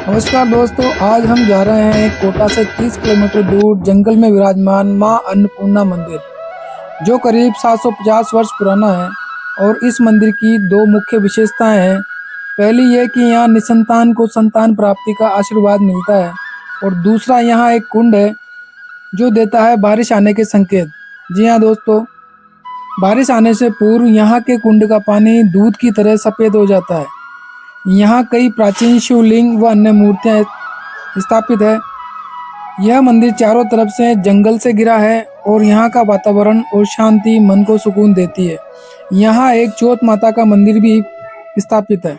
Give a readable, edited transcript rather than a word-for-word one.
नमस्कार दोस्तों, आज हम जा रहे हैं कोटा से 30 किलोमीटर दूर जंगल में विराजमान मां अन्नपूर्णा मंदिर, जो करीब 750 वर्ष पुराना है। और इस मंदिर की दो मुख्य विशेषताएं हैं। पहली ये कि यहाँ निसंतान को संतान प्राप्ति का आशीर्वाद मिलता है, और दूसरा यहाँ एक कुंड है जो देता है बारिश आने के संकेत। जी हाँ दोस्तों, बारिश आने से पूर्व यहाँ के कुंड का पानी दूध की तरह सफ़ेद हो जाता है। यहाँ कई प्राचीन शिवलिंग व अन्य मूर्तियाँ स्थापित है। यह मंदिर चारों तरफ से जंगल से घिरा है और यहाँ का वातावरण और शांति मन को सुकून देती है। यहाँ एक चौथ माता का मंदिर भी स्थापित है।